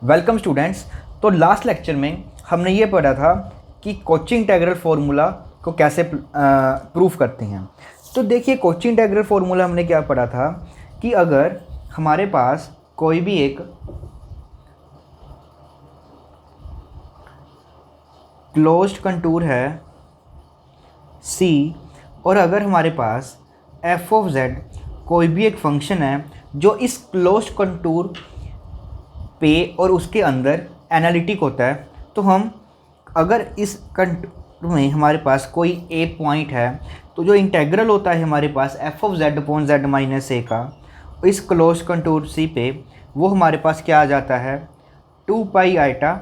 Welcome students. तो last lecture में हमने ये पढ़ा था कि कॉची इंटीग्रल फार्मूला को कैसे प्रूफ करते हैं। तो देखिए, कॉची इंटीग्रल फार्मूला हमने क्या पढ़ा था कि अगर हमारे पास कोई भी एक क्लोज्ड कंटूर है C और अगर हमारे पास f ऑफ z कोई भी एक फंक्शन है जो इस क्लोज्ड कंटूर पे और उसके अंदर एनालिटिक होता है, तो हम अगर इस कंटूर में हमारे पास कोई a पॉइंट है तो जो इंटेग्रल होता है हमारे पास f of z upon z minus a का इस क्लोज्ड कंटूर C पे, वो हमारे पास क्या आ जाता है 2 पाई आइटा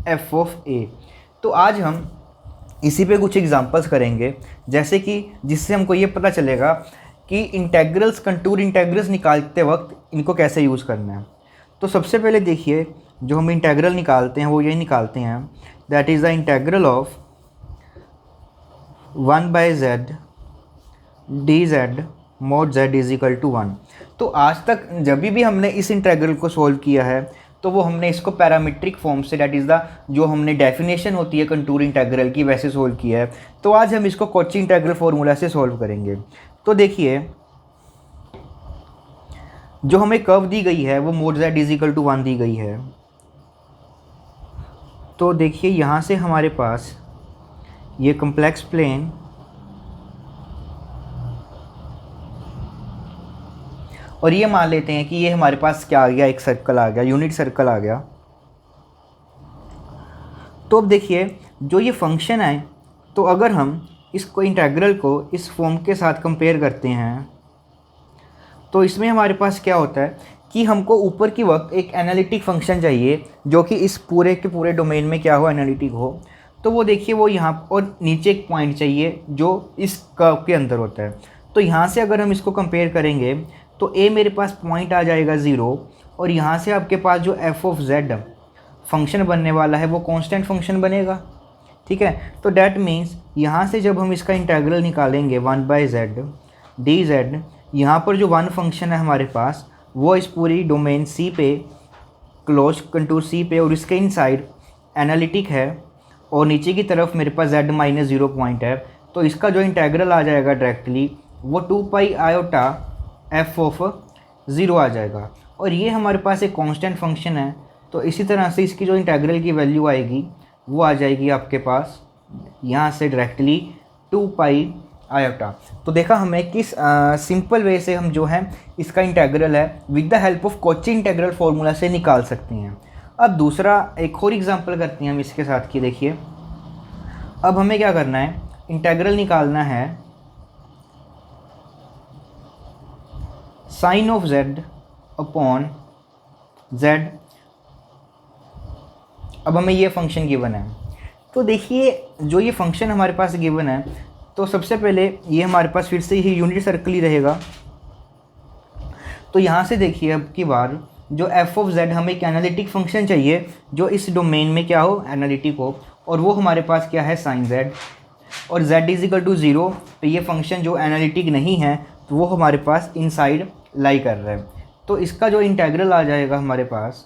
f ऑफ a। तो आज हम इसी पे कुछ एग्जांपल्स करेंगे, जैसे कि जिससे हमको ये पता चलेगा कि इंटेग्रल्स कंटूर इंटेग्रल्स निकालते वक्त इनको कैसे यूज़ करना है। तो सबसे पहले देखिए, जो हम इंटेग्रल निकालते हैं वो ये निकालते हैं, that is the integral of 1/z dz mod z is equal to 1। तो आज तक जब भी हमने इस इंटेग्रल को सोल्व किया है तो वो हमने इसको पैरामीट्रिक फॉर्म से, दैट इज़ द जो हमने डेफिनेशन होती है कंटूर इंटेग्रल की, वैसे सोल्व किया है। तो आज हम इसको कॉची इंटेग्रल फार्मूला से सोल्व करेंगे। तो देखिए, जो हमें कर्व दी गई है वो mod z is equal to 1 दी गई है। तो देखिए, यहाँ से हमारे पास ये कॉम्प्लेक्स प्लेन और ये मान लेते हैं कि ये हमारे पास क्या आ गया, एक सर्कल आ गया, यूनिट सर्कल आ गया। तो अब देखिए, जो ये फंक्शन है, तो अगर हम इसको इंटेग्रल को इस फॉर्म के साथ कंपेयर करते हैं तो इसमें हमारे पास क्या होता है कि हमको ऊपर की वक्त एक एनालिटिक फंक्शन चाहिए जो कि इस पूरे के पूरे डोमेन में क्या हो, एनालिटिक हो। तो वो देखिए, वो यहाँ और नीचे एक पॉइंट चाहिए जो इस कर्व के अंदर होता है। तो यहाँ से अगर हम इसको कंपेयर करेंगे तो a मेरे पास पॉइंट आ जाएगा 0 और यहाँ से आपके पास जो f ऑफ z फंक्शन बनने वाला है वो कांस्टेंट फंक्शन बनेगा, ठीक है। तो डैट मीन्स यहाँ से जब हम इसका इंटीग्रल निकालेंगे 1/z dz, यहाँ पर जो वन फंक्शन है हमारे पास वो इस पूरी डोमेन C पे, क्लोज कंटूर C पे और इसके इनसाइड एनालिटिक है और नीचे की तरफ मेरे पास z माइनस 0 पॉइंट है। तो इसका जो इंटीग्रल आ जाएगा डायरेक्टली वो 2 पाई आयोटा f ऑफ 0 आ जाएगा और ये हमारे पास एक कांस्टेंट फंक्शन है। तो इसी तरह से इसकी जो इंटीग्रल की वैल्यू आएगी वो आ जाएगी आपके पास यहाँ से डायरेक्टली 2 पाई आयोटा। तो देखा हमें किस सिंपल वे से हम जो है इसका इंटीग्रल है with the help of Cauchy integral formula से निकाल सकते हैं। अब दूसरा एक और एग्जांपल करते हैं हम इसके साथ की। देखिए, अब हमें क्या करना है, इंटीग्रल निकालना है sine of z upon z। अब हमें ये फंक्शन गिवन है। तो देखिए, जो ये फंक्शन हमारे पास गिवन है, तो सबसे पहले ये हमारे पास फिर से ही यूनिट सर्कल ही रहेगा। तो यहाँ से देखिए, अब की बार जो f ऑफ z हमें एक एनालिटिक फंक्शन चाहिए जो इस डोमेन में क्या हो, एनालिटिक हो, और वो हमारे पास क्या है, साइन z। और z इज इक्वल टू 0 पे ये फंक्शन जो एनालिटिक नहीं है तो वो हमारे पास इनसाइड लाई कर रहा है। तो इसका जो इंटीग्रल आ जाएगा हमारे पास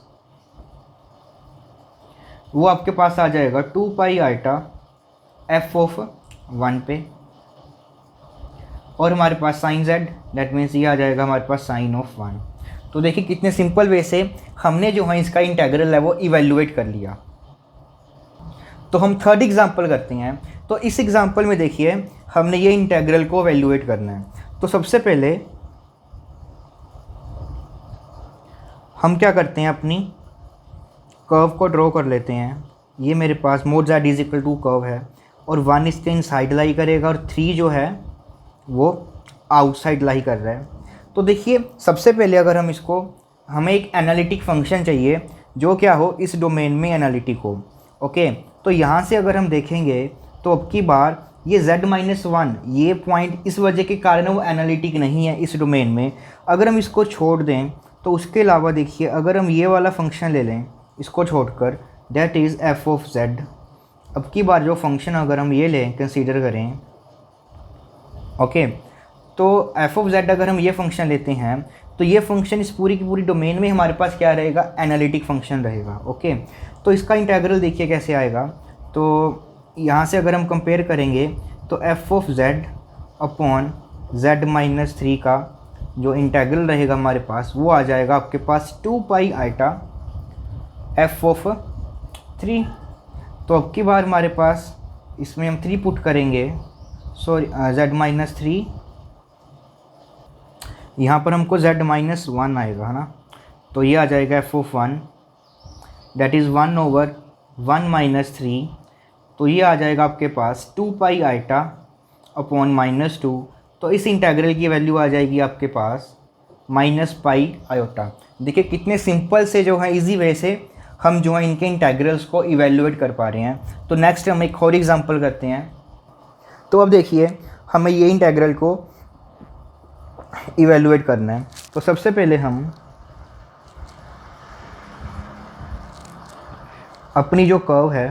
वो आपके पास आ जाएगा 2 पाई आइटा f ऑफ 1 पे और हमारे पास साइन z, दैट मीन्स ये आ जाएगा हमारे पास साइन ऑफ 1। तो देखिए कितने सिंपल वे से हमने जो है इसका इंटीग्रल है वो इवेल्युएट कर लिया। तो हम थर्ड एग्जांपल करते हैं। तो इस एग्जांपल में देखिए, हमने ये इंटीग्रल को इवेल्युएट करना है। तो सबसे पहले हम क्या करते हैं, अपनी कर्व को ड्रॉ कर लेते हैं। ये मेरे पास mod z is equal to curve है और 1 इसके इनसाइड लाई करेगा और 3 जो है वो आउटसाइड लाई कर रहा है। तो देखिए, सबसे पहले अगर हम इसको, हमें एक एनालिटिक फंक्शन चाहिए जो क्या हो, इस डोमेन में एनालिटिक हो, ओके। तो यहाँ से अगर हम देखेंगे तो अब की बार ये z-1 ये पॉइंट इस वजह के कारण वो एनालिटिक नहीं है इस डोमेन में। अगर हम इसको छोड़ दें तो उसके अलावा देखिए, अगर हम ये वाला फंक्शन ले लें इसको छोड़कर, that is f of z। अब की बार जो फंक्शन अगर हम ये लें, कंसीडर करें, ओके, तो f ऑफ z अगर हम ये फंक्शन लेते हैं तो ये फंक्शन इस पूरी की पूरी डोमेन में हमारे पास क्या रहेगा, एनालिटिक फंक्शन रहेगा। ओके, तो इसका इंटीग्रल देखिए कैसे आएगा। तो यहाँ से अगर हम कंपेयर करेंगे तो F of Z upon Z minus 3 का जो इंटीग्रल रहेगा हमारे पास वो आ जाएगा आपके पास 2 पाई आइटा एफ ऑफ 3। तो अब की बार हमारे पास इसमें हम 3 पुट करेंगे, सॉरी जेड माइनस 3, यहाँ पर हमको z माइनस 1 आएगा, है ना। तो ये आ जाएगा F of 1 that is 1 over 1 minus 3। तो ये आ जाएगा आपके पास 2 पाई आइटा अपॉन माइनस 2। तो इस इंटीग्रल की वैल्यू आ जाएगी आपके पास माइनस पाई आयोटा। देखिए कितने सिंपल से जो है इजी वे से हम जो है इनके इंटीग्रल्स को इवेल्युएट कर पा रहे हैं। तो नेक्स्ट हम एक और एग्जांपल करते हैं। तो अब देखिए हमें ये इंटीग्रल को इवेल्युएट करना है। तो सबसे पहले हम अपनी जो कर्व है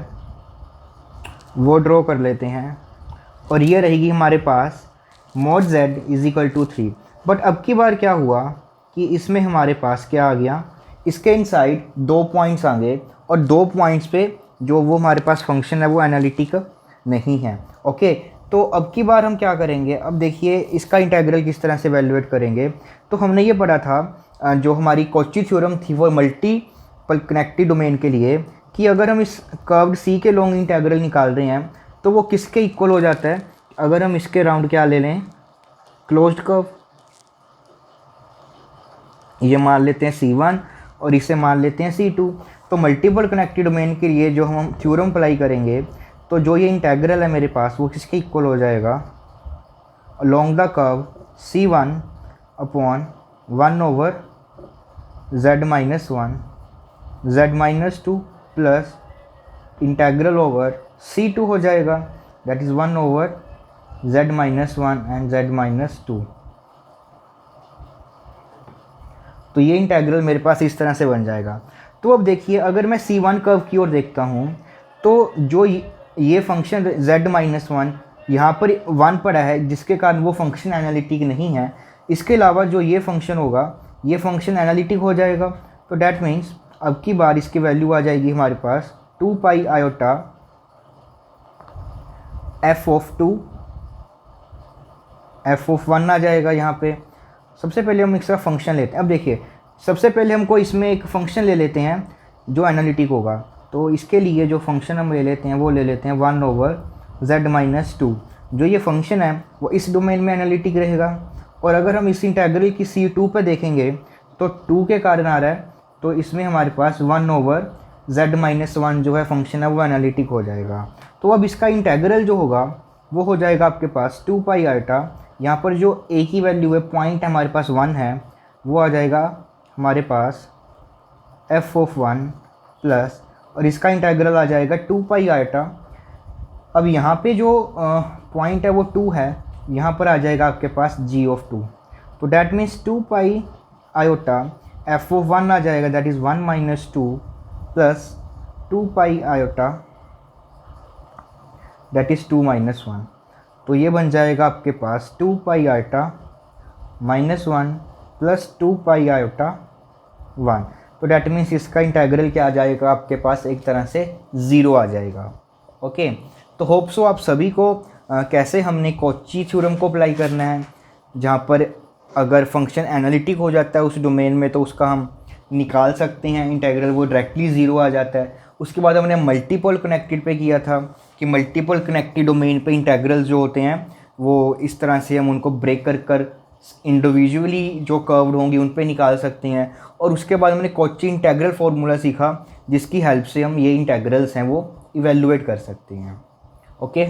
वो ड्रॉ कर लेते हैं और ये रहेगी हमारे पास mod z is equal to 3। But अब की बार क्या हुआ कि इसमें हमारे पास क्या आ गया, इसके इनसाइड 2 पॉइंट्स आ गए और 2 पॉइंट्स पे जो वो हमारे पास फंक्शन है वो एनालिटिक नहीं है। ओके, तो अब की बार हम क्या करेंगे, अब देखिए इसका इंटीग्रल किस तरह से वैल्यूएट करेंगे। तो हमने ये पढ़ा था जो हमारी कॉची थ्योरम थी वो मल्टीपल कनेक्टेड डोमेन के लिए, कि अगर हम इस कर्व्ड सी के लॉन्ग इंटीग्रल निकाल रहे हैं तो वो किसके इक्वल हो जाता है। अगर हम इसके राउंड क्या ले लें, क्लोज्ड कर्व, ये मान लेते हैं C1 और इसे मान लेते हैं C2। तो मल्टीपल कनेक्टेड डोमेन के लिए जो हम थ्योरम अप्लाई करेंगे तो जो ये इंटीग्रल है मेरे पास वो किसके इक्वल हो जाएगा, along the curve C1 upon 1 over z minus 1 z minus 2 plus integral over C2 हो जाएगा that is 1 over z minus 1 and z minus 2। तो ये इंटीग्रल मेरे पास इस तरह से बन जाएगा। तो अब देखिए अगर मैं C1 कर्व की ओर देखता हूँ तो जो ये फंक्शन z माइनस 1 यहाँ पर 1 पड़ा है जिसके कारण वो फंक्शन एनालिटिक नहीं है। इसके अलावा जो ये फंक्शन होगा ये फंक्शन एनालिटिक हो जाएगा। तो डैट मीन्स अब की बार इसकी वैल्यू आ जाएगी हमारे पास 2 पाई iota F of 2, F of 1 आ जाएगा यहाँ पे। सबसे पहले हम इसका फंक्शन लेते हैं। अब देखिए सबसे पहले हमको इसमें एक फंक्शन ले लेते हैं जो एनालिटिक होगा। तो इसके लिए जो फंक्शन हम ले लेते हैं वो ले लेते हैं 1 ओवर z माइनस 2। जो ये फंक्शन है वो इस डोमेन में एनालिटिक रहेगा। और अगर हम इस इंटीग्रल की C2 पे देखेंगे तो 2 के कारण आ रहा है, तो इसमें हमारे पास 1 ओवर z माइनस 1 जो है फंक्शन है वो एनालिटिक हो जाएगा। तो अब इसका इंटीग्रल जो होगा वो हो जाएगा आपके पास 2 पाई आइटा, यहाँ पर जो a की वैल्यू है पॉइंट हमारे पास 1 है वो आ जाएगा हमारे पास f ऑफ 1 प्लस, और इसका इंटीग्रल आ जाएगा 2 पाई आइटा। अब यहाँ पे जो पॉइंट है वो 2 है, यहाँ पर आ जाएगा आपके पास g ऑफ 2। तो that means 2 pi iota f of 1 आ जाएगा that is 1 minus 2 plus 2 pi iota that is 2 minus 1। तो ये बन जाएगा आपके पास 2 पाई आयोटा माइनस 1 प्लस 2 पाई आयोटा 1। तो डैट मीन्स इसका इंटीग्रल क्या आ जाएगा आपके पास, एक तरह से 0 आ जाएगा। ओके, तो होप सो आप सभी को कैसे हमने कॉची थ्योरम को अप्लाई करना है, जहाँ पर अगर फंक्शन एनालिटिक हो जाता है उस डोमेन में तो उसका हम निकाल सकते हैं इंटीग्रल, वो डायरेक्टली 0 आ जाता है। उसके बाद हमने मल्टीपल कनेक्टेड पे किया था कि मल्टीपल कनेक्टेड डोमेन पे इंटीग्रल जो होते हैं वो इस तरह से हम उनको ब्रेक कर इंडिविजुअली जो कर्व्ड होंगी उन पे निकाल सकते हैं। और उसके बाद हमने कॉची इंटीग्रल फार्मूला सीखा जिसकी हेल्प से हम ये इंटीग्रल्स हैं वो इवेल्युएट कर सकते हैं। ओके।